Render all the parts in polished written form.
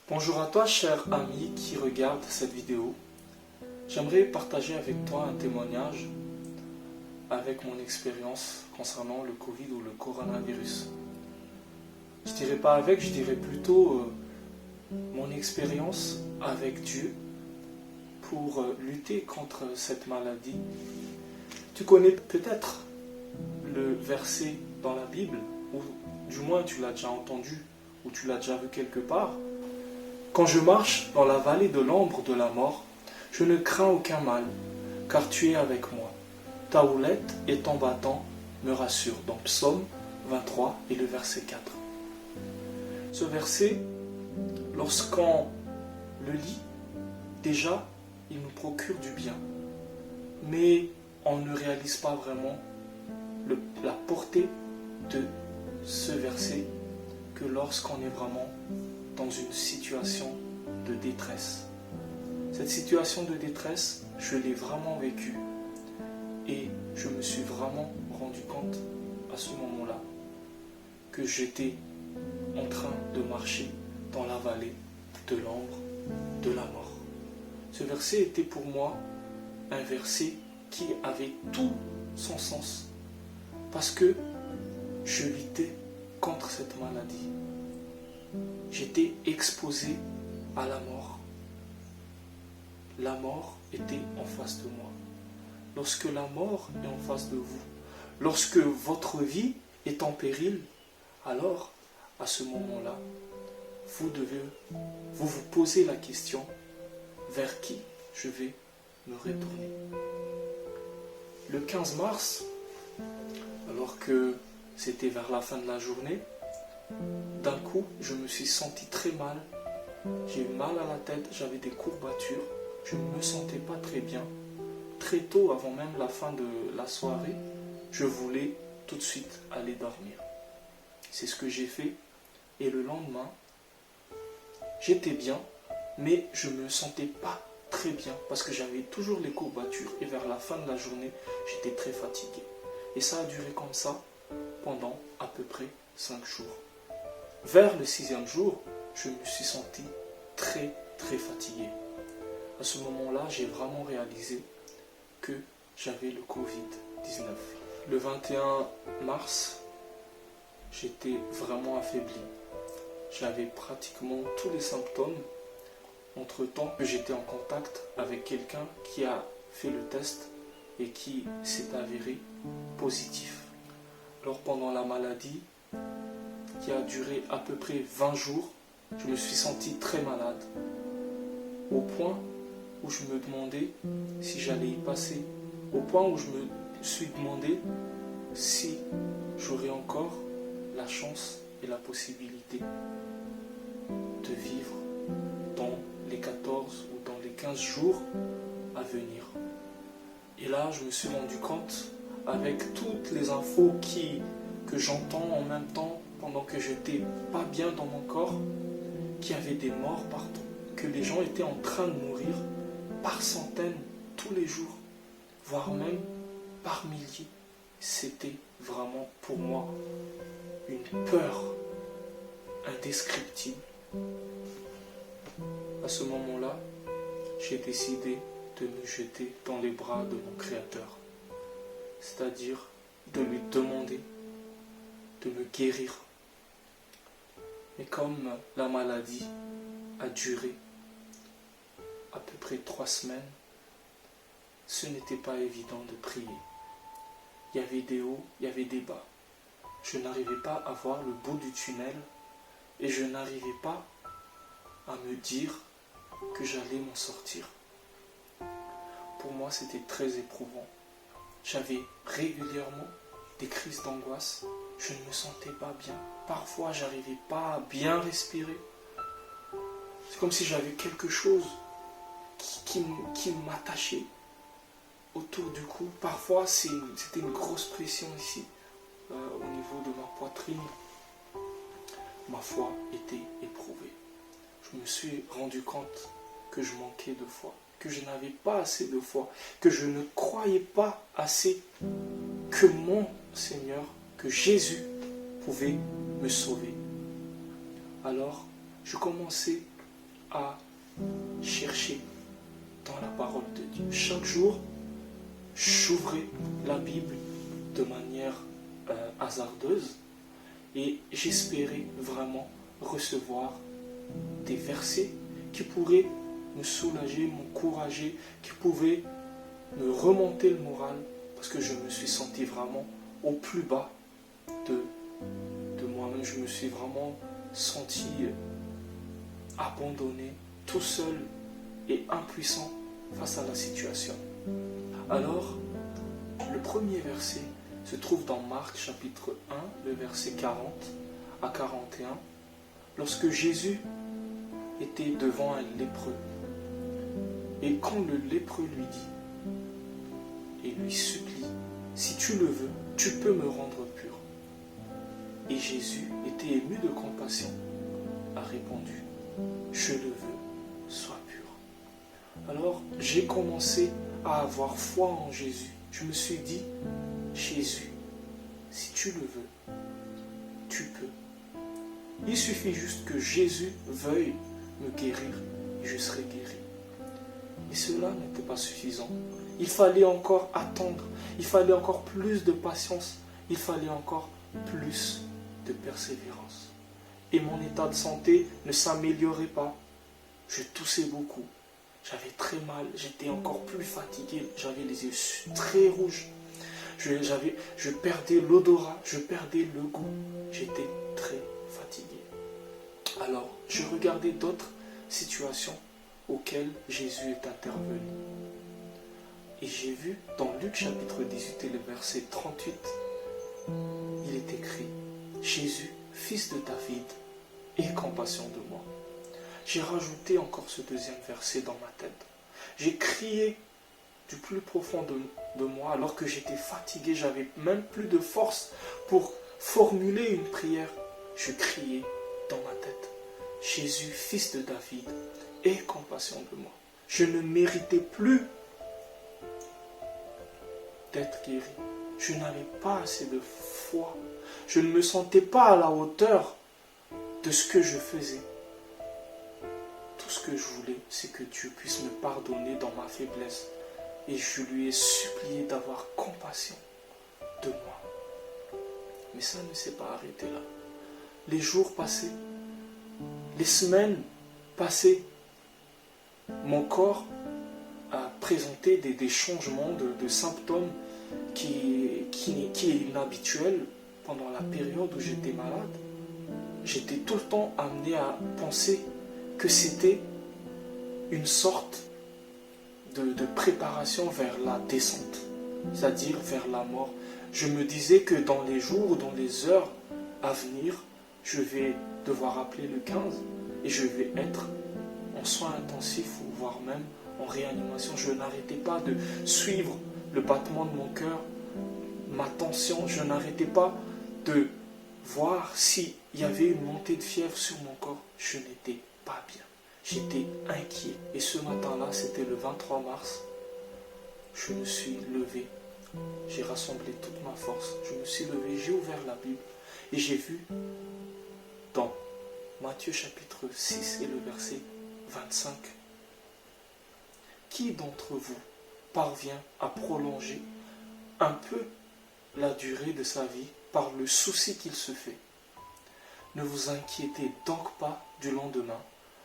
Bonjour à toi, cher ami qui regarde cette vidéo. J'aimerais partager avec toi un témoignage avec mon expérience concernant le Covid ou le coronavirus. Je dirais pas avec, je dirais plutôt mon expérience avec Dieu pour lutter contre cette maladie. Tu connais peut-être le verset dans la Bible, ou du moins tu l'as déjà entendu, ou tu l'as déjà vu quelque part. Quand je marche dans la vallée de l'ombre de la mort, je ne crains aucun mal, car tu es avec moi. Ta houlette et ton bâton me rassurent. Dans Psaume 23 et le verset 4. Ce verset, lorsqu'on le lit, déjà, il nous procure du bien. Mais on ne réalise pas vraiment la portée de ce verset que lorsqu'on est vraiment dans une situation de détresse. Cette situation de détresse, je l'ai vraiment vécue et je me suis vraiment rendu compte à ce moment-là que j'étais en train de marcher dans la vallée de l'ombre de la mort. Ce verset était pour moi un verset qui avait tout son sens parce que je luttais contre cette maladie. J'étais exposé à la mort. La mort était en face de moi. Lorsque la mort est en face de vous, lorsque votre vie est en péril, alors, à ce moment-là, vous devez vous poser la question, vers qui je vais me retourner. Le 15 mars, alors que c'était vers la fin de la journée, d'un coup, je me suis senti très mal. J'ai eu mal à la tête, j'avais des courbatures. Je ne me sentais pas très bien. Très tôt, avant même la fin de la soirée, je voulais tout de suite aller dormir. C'est ce que j'ai fait. Et le lendemain, j'étais bien, mais je ne me sentais pas très bien parce que j'avais toujours les courbatures. Et vers la fin de la journée, j'étais très fatigué. Et ça a duré comme ça pendant à peu près 5 jours. Vers le 6e jour, je me suis senti très fatigué. À ce moment-là, j'ai vraiment réalisé que j'avais le Covid-19. Le 21 mars, j'étais vraiment affaibli. J'avais pratiquement tous les symptômes. Entre-temps, j'étais en contact avec quelqu'un qui a fait le test et qui s'est avéré positif. Alors pendant la maladie, qui a duré à peu près 20 jours, je me suis senti très malade, au point où je me demandais si j'allais y passer, au point où je me suis demandé si j'aurais encore la chance et la possibilité de vivre dans les 14 ou dans les 15 jours à venir. Et là, je me suis rendu compte, avec toutes les infos que j'entends en même temps, pendant que j'étais pas bien dans mon corps, qu'il y avait des morts partout, que les gens étaient en train de mourir par centaines tous les jours, voire même par milliers. C'était vraiment pour moi une peur indescriptible. À ce moment-là, j'ai décidé de me jeter dans les bras de mon Créateur, c'est-à-dire de lui demander de me guérir. Mais comme la maladie a duré à peu près 3 semaines, ce n'était pas évident de prier. Il y avait des hauts, il y avait des bas. Je n'arrivais pas à voir le bout du tunnel et je n'arrivais pas à me dire que j'allais m'en sortir. Pour moi, c'était très éprouvant. J'avais régulièrement des crises d'angoisse. Je ne me sentais pas bien. Parfois, j'arrivais pas à bien respirer. C'est comme si j'avais quelque chose qui m'attachait autour du cou. Parfois, c'était une grosse pression ici, au niveau de ma poitrine. Ma foi était éprouvée. Je me suis rendu compte que je manquais de foi, que je n'avais pas assez de foi, que je ne croyais pas assez que mon Seigneur, que Jésus pouvait me sauver. Alors, je commençais à chercher dans la parole de Dieu. Chaque jour, j'ouvrais la Bible de manière hasardeuse et j'espérais vraiment recevoir des versets qui pourraient me soulager, m'encourager, qui pouvaient me remonter le moral parce que je me suis senti vraiment au plus bas de moi-même. Je me suis vraiment senti abandonné, tout seul et impuissant face à la situation. Alors, le premier verset se trouve dans Marc chapitre 1, le verset 40 à 41, lorsque Jésus était devant un lépreux. Et quand le lépreux lui dit et lui supplie, si tu le veux, tu peux me rendre pur. Et Jésus était ému de compassion, a répondu, je le veux, sois pur. Alors j'ai commencé à avoir foi en Jésus. Je me suis dit, Jésus, si tu le veux, tu peux. Il suffit juste que Jésus veuille me guérir et je serai guéri. Et cela n'était pas suffisant. Il fallait encore attendre. Il fallait encore plus de patience. Il fallait encore plus de persévérance. Et mon état de santé ne s'améliorait pas. Je toussais beaucoup. J'avais très mal. J'étais encore plus fatigué. J'avais les yeux très rouges. Je perdais l'odorat. Je perdais le goût. J'étais très fatigué. Alors, je regardais d'autres situations auxquelles Jésus est intervenu. Et j'ai vu dans Luc chapitre 18 et le verset 38, il est écrit, Jésus, fils de David, aie compassion de moi. J'ai rajouté encore ce deuxième verset dans ma tête. J'ai crié du plus profond de moi alors que j'étais fatigué, j'avais même plus de force pour formuler une prière. Je criais dans ma tête, Jésus, fils de David, aie compassion de moi. Je ne méritais plus d'être guéri. Je n'avais pas assez de foi. Je ne me sentais pas à la hauteur de ce que je faisais. Tout ce que je voulais, c'est que Dieu puisse me pardonner dans ma faiblesse. Et je lui ai supplié d'avoir compassion de moi. Mais ça ne s'est pas arrêté là. Les jours passaient, les semaines passaient. Mon corps a présenté des changements de symptômes qui est inhabituel pendant la période où j'étais malade. J'étais tout le temps amené à penser que c'était une sorte de préparation vers la descente, c'est-à-dire vers la mort. Je me disais que dans les jours, dans les heures à venir, je vais devoir appeler le 15 et je vais être en soins intensifs ou voire même en réanimation. Je n'arrêtais pas de suivre le battement de mon cœur, ma tension. Je n'arrêtais pas de voir s'il y avait une montée de fièvre sur mon corps. Je n'étais pas bien. J'étais inquiet. Et ce matin-là, c'était le 23 mars. Je me suis levé. J'ai rassemblé toute ma force. Je me suis levé, j'ai ouvert la Bible et j'ai vu dans Matthieu chapitre 6 et le verset 25. Qui d'entre vous parvient à prolonger un peu la durée de sa vie par le souci qu'il se fait? Ne vous inquiétez donc pas du lendemain.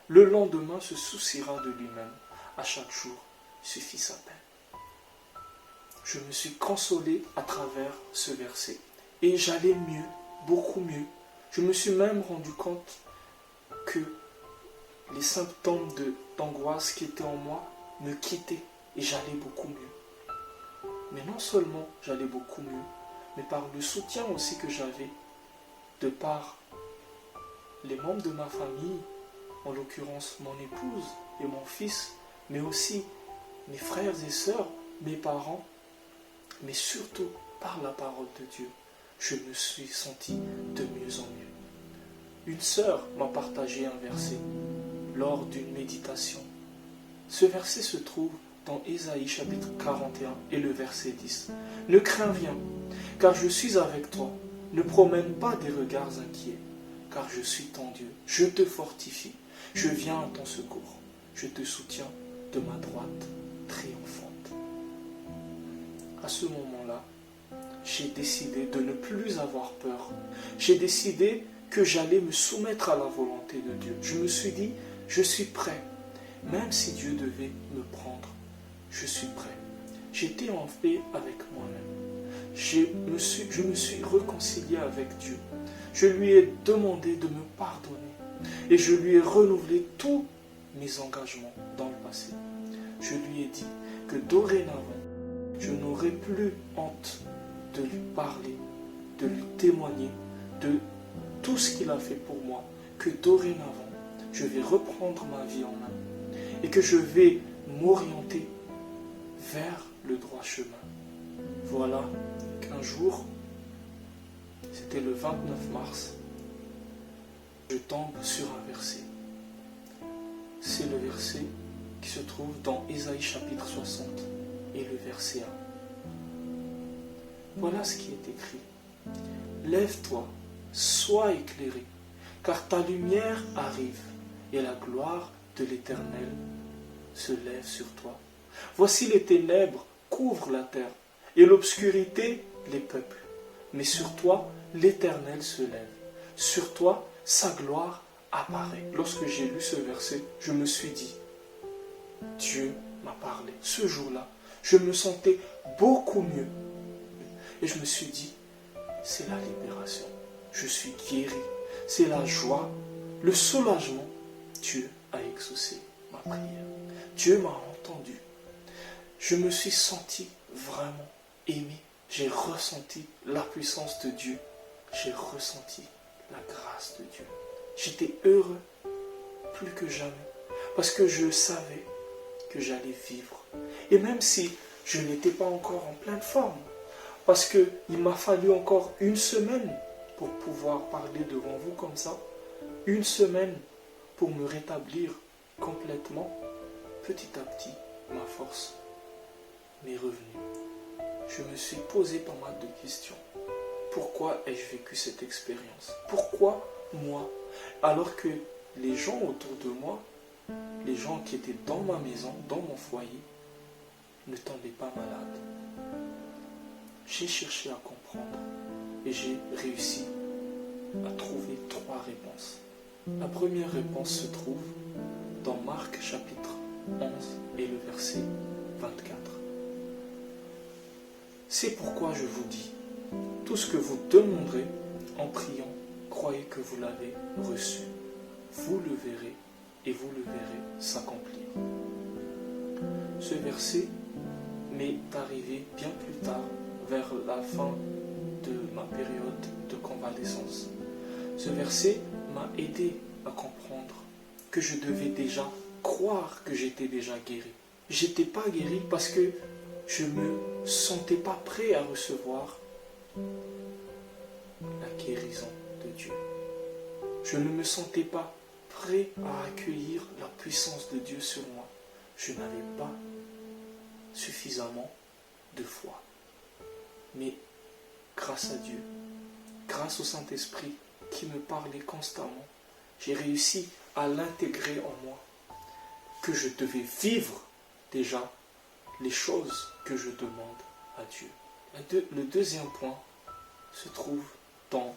Le lendemain se souciera de lui-même. À chaque jour suffit sa peine. Je me suis consolé à travers ce verset. Et j'allais mieux, beaucoup mieux. Je me suis même rendu compte que les symptômes d'angoisse qui étaient en moi me quittaient et j'allais beaucoup mieux. Mais non seulement j'allais beaucoup mieux, mais par le soutien aussi que j'avais de par les membres de ma famille, en l'occurrence mon épouse et mon fils, mais aussi mes frères et sœurs, mes parents, mais surtout par la parole de Dieu, je me suis senti de mieux en mieux. Une sœur m'a partagé un verset lors d'une méditation. Ce verset se trouve dans Ésaïe chapitre 41 et le verset 10. Ne crains rien, car je suis avec toi. Ne promène pas des regards inquiets, car je suis ton Dieu. Je te fortifie. Je viens à ton secours. Je te soutiens de ma droite triomphante. À ce moment-là, j'ai décidé de ne plus avoir peur. J'ai décidé que j'allais me soumettre à la volonté de Dieu. Je me suis dit, je suis prêt. Même si Dieu devait me prendre, je suis prêt. J'étais en paix avec moi-même. Je me suis réconcilié avec Dieu. Je lui ai demandé de me pardonner. Et je lui ai renouvelé tous mes engagements dans le passé. Je lui ai dit que dorénavant, je n'aurai plus honte de lui parler, de lui témoigner de tout ce qu'il a fait pour moi, que dorénavant, je vais reprendre ma vie en main et que je vais m'orienter vers le droit chemin. Voilà qu'un jour, c'était le 29 mars, je tombe sur un verset. C'est le verset qui se trouve dans Ésaïe chapitre 60 et le verset 1. Voilà ce qui est écrit. Lève-toi, sois éclairé, car ta lumière arrive et la gloire de l'Éternel se lève sur toi. Voici les ténèbres couvrent la terre et l'obscurité les peuples. Mais sur toi, l'Éternel se lève. Sur toi, sa gloire apparaît. Lorsque j'ai lu ce verset, je me suis dit, Dieu m'a parlé. Ce jour-là, je me sentais beaucoup mieux. Et je me suis dit, c'est la libération. Je suis guéri. C'est la joie, le soulagement. Dieu a exaucé ma prière. Dieu m'a entendu. Je me suis senti vraiment aimé. J'ai ressenti la puissance de Dieu. J'ai ressenti la grâce de Dieu. J'étais heureux plus que jamais. Parce que je savais que j'allais vivre. Et même si je n'étais pas encore en pleine forme, parce qu'il m'a fallu encore une semaine pour pouvoir parler devant vous comme ça, une semaine pour me rétablir complètement, petit à petit, ma force m'est revenue. Je me suis posé pas mal de questions. Pourquoi ai-je vécu cette expérience? Pourquoi moi? Alors que les gens autour de moi, les gens qui étaient dans ma maison, dans mon foyer, ne tombaient pas malades. J'ai cherché à comprendre et j'ai réussi à trouver 3 réponses. La première réponse se trouve dans Marc chapitre 11 et le verset 24. C'est pourquoi je vous dis, tout ce que vous demanderez en priant, croyez que vous l'avez reçu. Vous le verrez et vous le verrez s'accomplir. Ce verset m'est arrivé bien plus tard, vers la fin de ma période de convalescence. Ce verset m'a aidé à comprendre que je devais déjà croire que j'étais déjà guéri. J'étais pas guéri parce que je ne me sentais pas prêt à recevoir la guérison de Dieu. Je ne me sentais pas prêt à accueillir la puissance de Dieu sur moi. Je n'avais pas suffisamment de foi. Mais grâce à Dieu, grâce au Saint-Esprit qui me parlait constamment, j'ai réussi à l'intégrer en moi, que je devais vivre déjà les choses que je demande à Dieu. Le deuxième point se trouve dans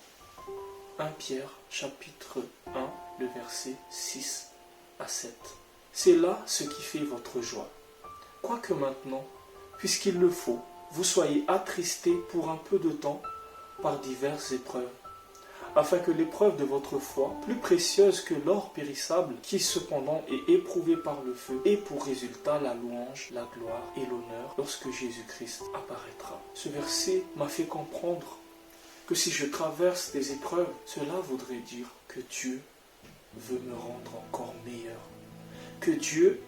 1 Pierre chapitre 1, le verset 6 à 7. C'est là ce qui fait votre joie. Quoique maintenant, puisqu'il le faut, vous soyez attristés pour un peu de temps par diverses épreuves, afin que l'épreuve de votre foi, plus précieuse que l'or périssable, qui cependant est éprouvé par le feu, ait pour résultat la louange, la gloire et l'honneur lorsque Jésus-Christ apparaîtra. Ce verset m'a fait comprendre que si je traverse des épreuves, cela voudrait dire que Dieu veut me rendre encore meilleur, que Dieu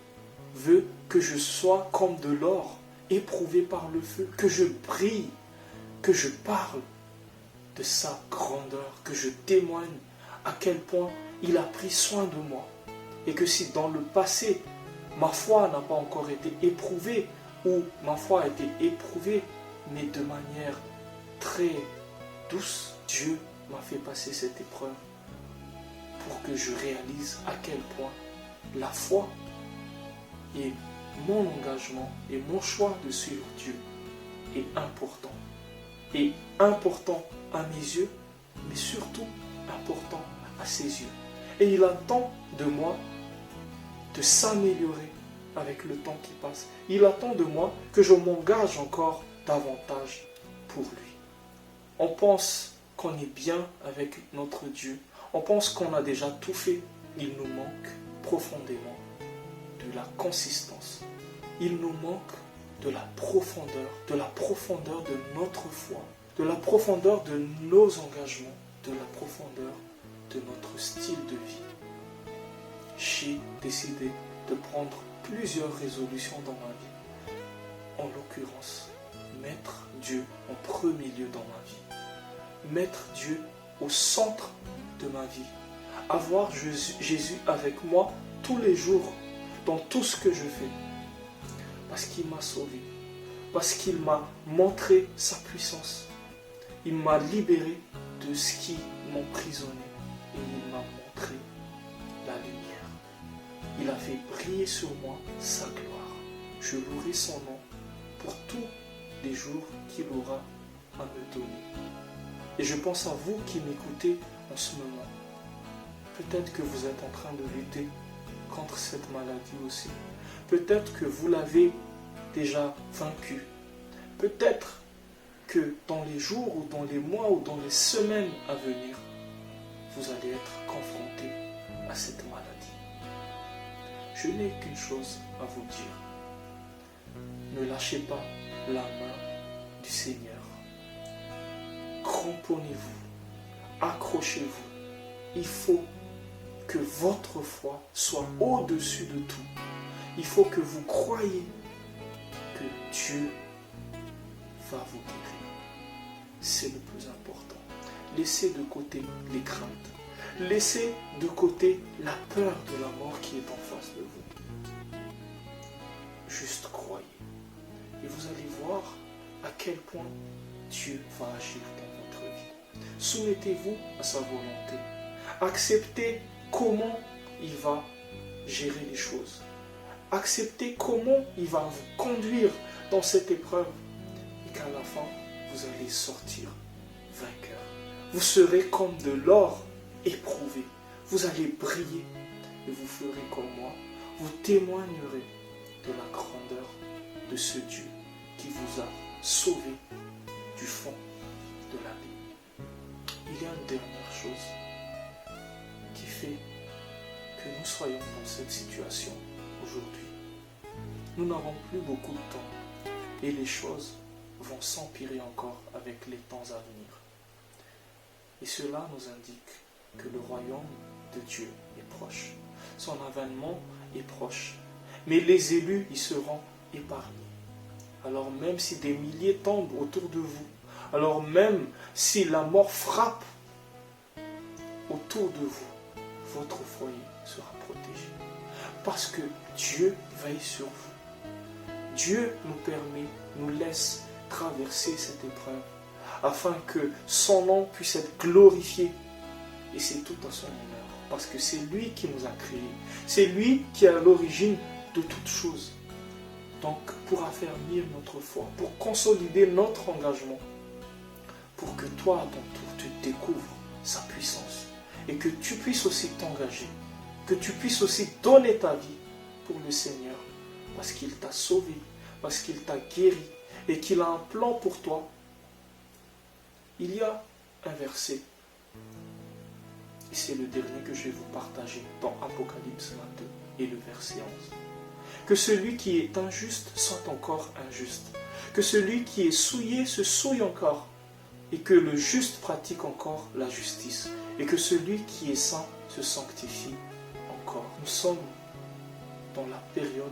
veut que je sois comme de l'or, éprouvé par le feu, que je brille, que je parle de sa grandeur, que je témoigne à quel point il a pris soin de moi. Et que si dans le passé, ma foi n'a pas encore été éprouvée, ou ma foi a été éprouvée, mais de manière très douce, Dieu m'a fait passer cette épreuve pour que je réalise à quel point la foi et mon engagement et mon choix de suivre Dieu est important. Et important à mes yeux, mais surtout important à ses yeux. Et il attend de moi de s'améliorer avec le temps qui passe. Il attend de moi que je m'engage encore davantage pour lui. On pense qu'on est bien avec notre Dieu. On pense qu'on a déjà tout fait. Il nous manque profondément de la consistance. Il nous manque de la profondeur de notre foi, de la profondeur de nos engagements, de la profondeur de notre style de vie. J'ai décidé de prendre plusieurs résolutions dans ma vie. En l'occurrence, mettre Dieu en premier lieu dans ma vie. Mettre Dieu au centre de ma vie. Avoir Jésus avec moi tous les jours, dans tout ce que je fais. Parce qu'il m'a sauvé. Parce qu'il m'a montré sa puissance. Il m'a libéré de ce qui m'emprisonnait. Et il m'a montré la lumière. Il a fait briller sur moi sa gloire. Je louerai son nom pour tous les jours qu'il aura à me donner. Et je pense à vous qui m'écoutez en ce moment. Peut-être que vous êtes en train de lutter contre cette maladie aussi. Peut-être que vous l'avez déjà vaincu. Peut-être que dans les jours ou dans les mois ou dans les semaines à venir, vous allez être confronté à cette maladie. Je n'ai qu'une chose à vous dire. Ne lâchez pas la main du Seigneur. Cramponnez-vous, accrochez-vous. Il faut que votre foi soit au-dessus de tout. Il faut que vous croyiez que Dieu va vous guérir. C'est le plus important. Laissez de côté les craintes. Laissez de côté la peur de la mort qui est en face de vous. Juste croyez. Et vous allez voir à quel point Dieu va agir dans votre vie. Soumettez-vous à sa volonté. Acceptez comment il va gérer les choses. Acceptez comment il va vous conduire dans cette épreuve et qu'à la fin, vous allez sortir vainqueur. Vous serez comme de l'or éprouvé. Vous allez briller et vous ferez comme moi. Vous témoignerez de la grandeur de ce Dieu qui vous a sauvé du fond de la vie. Il y a une dernière chose qui fait que nous soyons dans cette situation aujourd'hui. Nous n'avons plus beaucoup de temps et les choses vont s'empirer encore avec les temps à venir. Et cela nous indique que le royaume de Dieu est proche. Son avènement est proche. Mais les élus y seront épargnés. Alors même si des milliers tombent autour de vous, alors même si la mort frappe autour de vous, votre foyer sera protégé. Parce que Dieu veille sur vous. Dieu nous permet, nous laisse traverser cette épreuve afin que son nom puisse être glorifié. Et c'est tout à son honneur. Parce que c'est lui qui nous a créés. C'est lui qui est à l'origine de toutes choses. Donc, pour affermir notre foi, pour consolider notre engagement, pour que toi, à ton tour, tu découvres sa puissance et que tu puisses aussi t'engager, que tu puisses aussi donner ta vie pour le Seigneur, parce qu'il t'a sauvé, parce qu'il t'a guéri et qu'il a un plan pour toi. Il y a un verset, et c'est le dernier que je vais vous partager dans Apocalypse 22 et le verset 11. Que celui qui est injuste soit encore injuste, que celui qui est souillé se souille encore, et que le juste pratique encore la justice, et que celui qui est saint se sanctifie encore. Nous sommes dans la période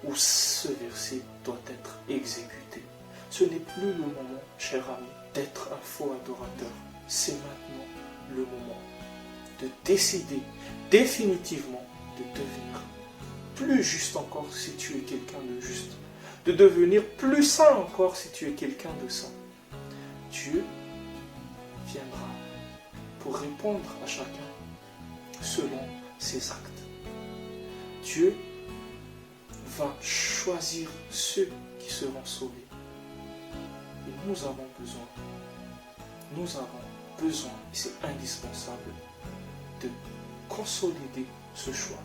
où ce verset doit être exécuté. Ce n'est plus le moment, cher ami, d'être un faux adorateur. C'est maintenant le moment de décider définitivement de devenir plus juste encore si tu es quelqu'un de juste, de devenir plus saint encore si tu es quelqu'un de saint. Dieu viendra pour répondre à chacun selon ses actes. Dieu va choisir ceux qui seront sauvés. Et nous avons besoin, et c'est indispensable, de consolider ce choix.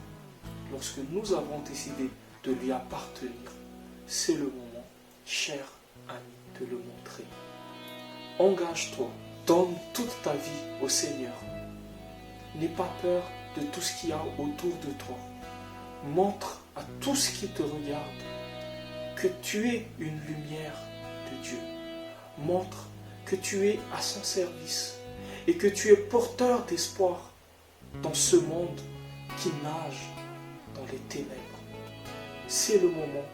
Lorsque nous avons décidé de lui appartenir, c'est le moment, cher ami, de le montrer. Engage-toi, donne toute ta vie au Seigneur. N'aie pas peur de tout ce qu'il y a autour de toi. Montre à tout ce qui te regarde que tu es une lumière de Dieu. Montre que tu es à son service et que tu es porteur d'espoir dans ce monde qui nage dans les ténèbres. C'est le moment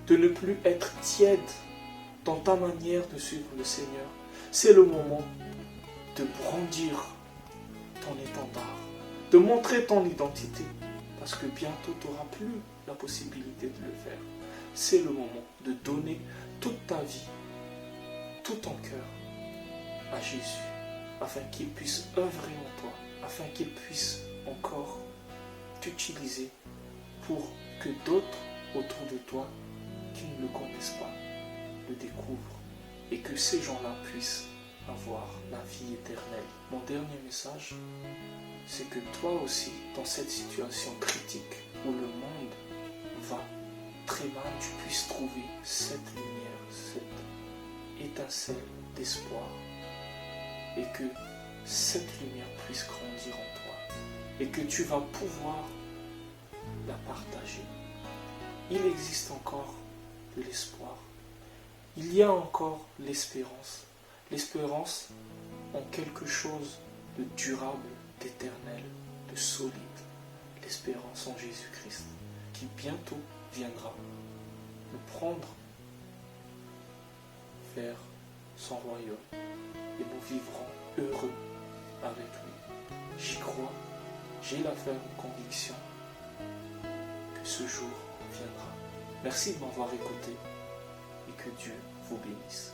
de ne plus être tiède dans ta manière de suivre le Seigneur. C'est le moment de brandir ton étendard, de montrer ton identité, parce que bientôt tu n'auras plus la possibilité de le faire. C'est le moment de donner toute ta vie, tout ton cœur à Jésus, afin qu'il puisse œuvrer en toi, afin qu'il puisse encore t'utiliser pour que d'autres autour de toi qui ne le connaissent pas le découvrent et que ces gens-là puissent avoir la vie éternelle. Mon dernier message, c'est que toi aussi, dans cette situation critique où le monde va très mal, tu puisses trouver cette lumière, cette étincelle d'espoir et que cette lumière puisse grandir en toi et que tu vas pouvoir la partager. Il existe encore de l'espoir. Il y a encore l'espérance. L'espérance en quelque chose de durable, d'éternel, de solide. L'espérance en Jésus-Christ qui bientôt viendra nous prendre vers son royaume et nous vivrons heureux avec lui. J'y crois, j'ai la ferme conviction que ce jour viendra. Merci de m'avoir écouté et que Dieu vous bénisse.